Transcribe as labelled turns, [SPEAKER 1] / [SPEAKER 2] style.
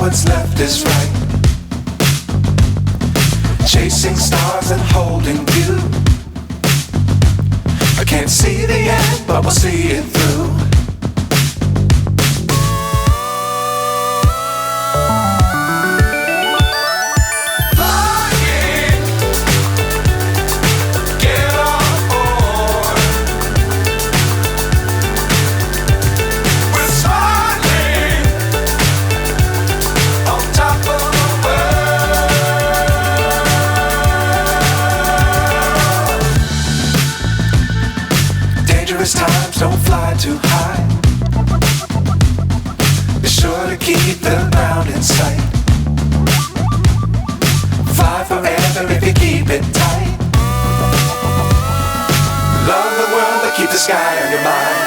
[SPEAKER 1] what's left is right. Chasing stars and holding you. I can't see the end, but we'll see it through. Times don't fly too high. Be sure to keep the ground in sight. Fly forever if you keep it tight. Love the world but keep the sky on your mind.